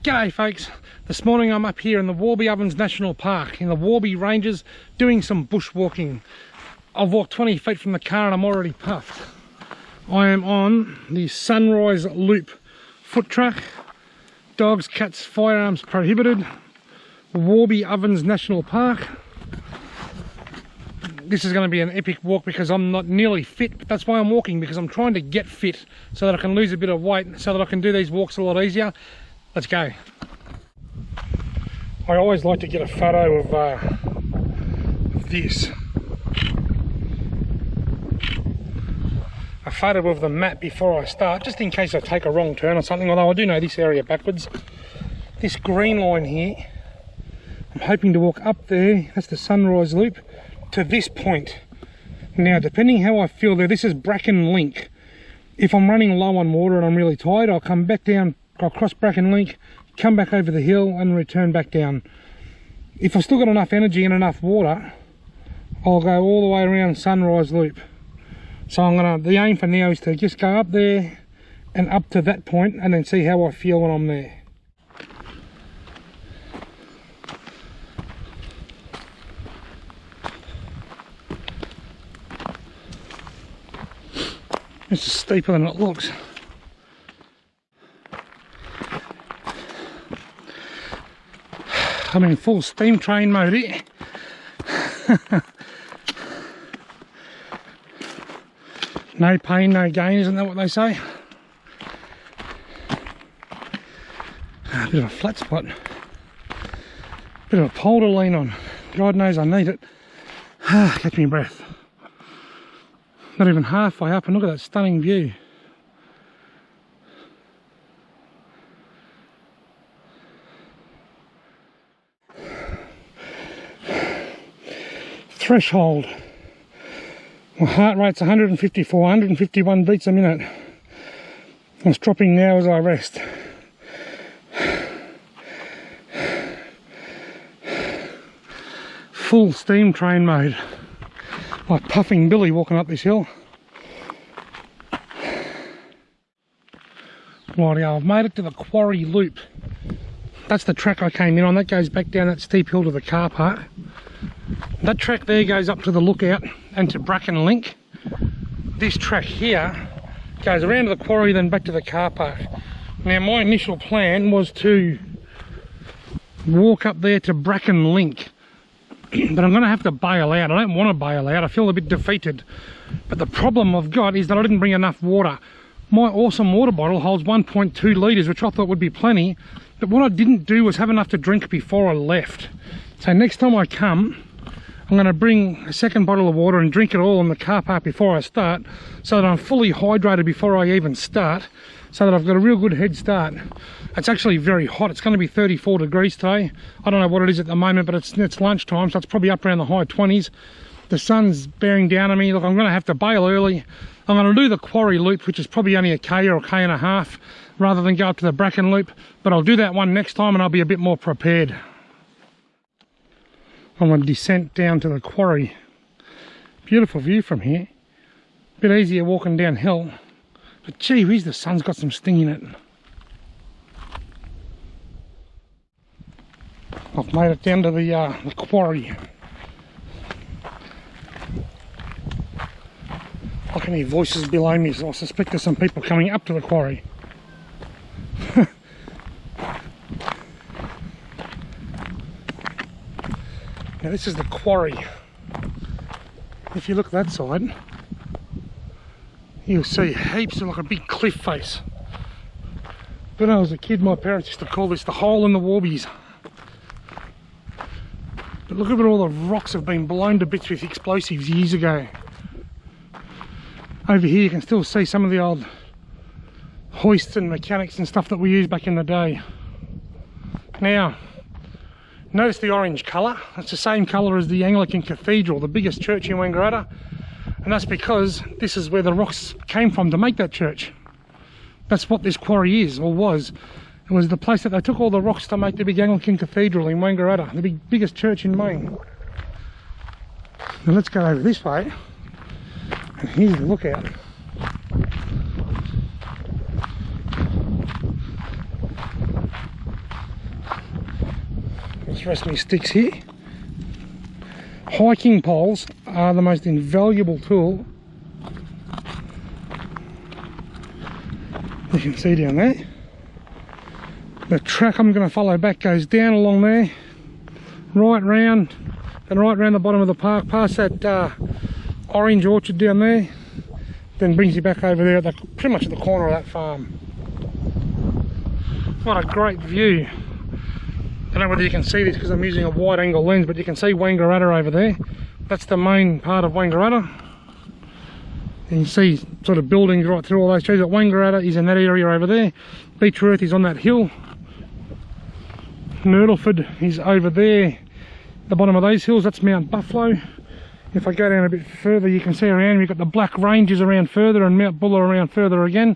G'day folks, this morning I'm up here in the Warby Ovens National Park in the Warby Ranges doing some bushwalking. I've walked 20 feet from the car and I'm already puffed. I am on the Sunrise Loop foot track. Dogs, cats, firearms prohibited. Warby Ovens National Park. This is going to be an epic walk because I'm not nearly fit, but that's why I'm walking, because I'm trying to get fit so that I can lose a bit of weight so that I can do these walks a lot easier. Let's go. I always like to get a photo of this. A photo of the map before I start, just in case I take a wrong turn or something, although I do know this area backwards. This green line here, I'm hoping to walk up there, that's the Sunrise Loop, to this point. Now, depending how I feel there, this is Bracken Link. If I'm running low on water and I'm really tired, I'll come back down, I'll cross Bracken Link, come back over the hill and return back down. If I've still got enough energy and enough water, I'll go all the way around Sunrise Loop. So the aim for now is to just go up there and up to that point and then see how I feel when I'm there. This is steeper than it looks. I'm in full steam train mode here. No pain, no gain, isn't that what they say? A bit of a flat spot. Bit of a pole to lean on. God knows I need it. Catch me breath. Not even halfway up and look at that stunning view. Threshold. My heart rate's 154, 151 beats a minute. It's dropping now as I rest. Full steam train mode. Like puffing Billy walking up this hill. Rightio, I've made it to the Quarry Loop. That's the track I came in on. That goes back down that steep hill to the car park. That track there goes up to the lookout and to Bracken Link. This track here goes around to the quarry, then back to the car park. Now my initial plan was to walk up there to Bracken Link, but I'm going to have to bail out. I don't want to bail out, I feel a bit defeated. But the problem I've got is that I didn't bring enough water. My awesome water bottle holds 1.2 litres, which I thought would be plenty, but what I didn't do was have enough to drink before I left. So next time I come, I'm going to bring a second bottle of water and drink it all in the car park before I start, so that I'm fully hydrated before I even start, so that I've got a real good head start. It's actually very hot. It's going to be 34 degrees today. I don't know what it is at the moment, but it's lunchtime, so it's probably up around the high 20s. The sun's bearing down on me. Look, I'm going to have to bail early. I'm going to do the Quarry Loop, which is probably only a K or a K and a half, rather than go up to the Bracken Loop, but I'll do that one next time and I'll be a bit more prepared. On the descent down to the quarry. Beautiful view from here. Bit easier walking downhill, but gee whiz, the sun's got some sting in it. I've made it down to the quarry. I can hear voices below me, so I suspect there's some people coming up to the quarry. Now this is the quarry. If you look that side, you'll see heaps of like a big cliff face. When I was a kid, my parents used to call this the hole in the Warbies. But look at all the rocks have been blown to bits with explosives years ago. Over here you can still see some of the old hoists and mechanics and stuff that we used back in the day. Now, notice the orange colour. It's the same colour as the Anglican Cathedral, the biggest church in Wangaratta, and that's because this is where the rocks came from to make that church. That's what this quarry is, or was. It was the place that they took all the rocks to make the big Anglican Cathedral in Wangaratta, the biggest church in Maine. Now let's go over this way, and here's the lookout. Let's rest my sticks here. Hiking poles are the most invaluable tool. You can see down there. The track I'm going to follow back goes down along there, right round, and right round the bottom of the park, past that orange orchard down there, then brings you back over there at pretty much at the corner of that farm. What a great view. I don't know whether you can see this because I'm using a wide angle lens, but you can see Wangaratta over there. That's the main part of Wangaratta. You can see sort of buildings right through all those trees. But Wangaratta is in that area over there. Beechworth is on that hill. Myrtleford is over there, the bottom of those hills. That's Mount Buffalo. If I go down a bit further, you can see around, we've got the Black Ranges around further and Mount Buller around further again.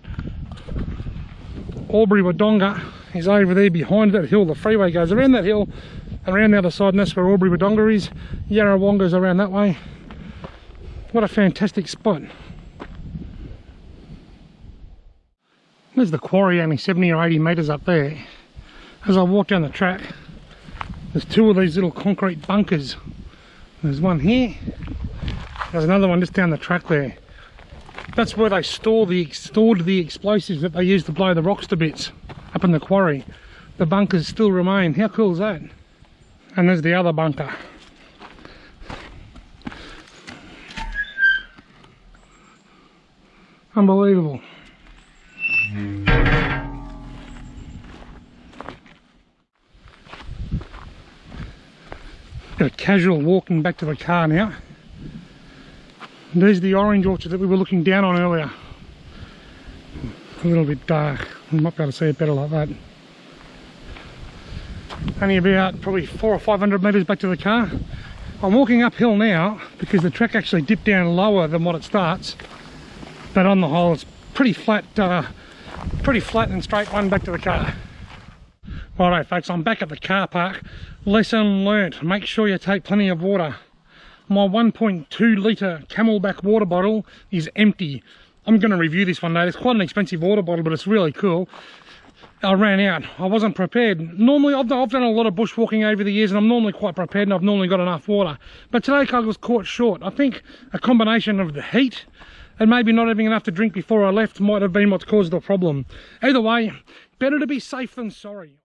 Albury Wodonga is over there behind that hill. The freeway goes around that hill and around the other side, and that's where Albury Wodonga is. Yarrawonga's around that way. What a fantastic spot. There's the quarry, only 70 or 80 metres up there. As I walk down the track, there's two of these little concrete bunkers. There's one here, there's another one just down the track there. That's where they stored the explosives that they use to blow the rocks to bits up in the quarry. The bunkers still remain. How cool is that? And there's the other bunker. Unbelievable. Got a casual walking back to the car now. There's the orange orchard that we were looking down on earlier. A little bit dark. You might be able to see it better like that. Only about probably 400 or 500 metres back to the car. I'm walking uphill now because the track actually dipped down lower than what it starts. But on the whole, it's pretty flat and straight one back to the car. Alright folks, I'm back at the car park. Lesson learnt, make sure you take plenty of water. My 1.2 litre Camelback water bottle is empty. I'm going to review this one day. It's quite an expensive water bottle, but it's really cool. I ran out. I wasn't prepared. Normally, I've done a lot of bushwalking over the years, and I'm normally quite prepared, and I've normally got enough water. But today I was caught short. I think a combination of the heat and maybe not having enough to drink before I left might have been what's caused the problem. Either way, better to be safe than sorry.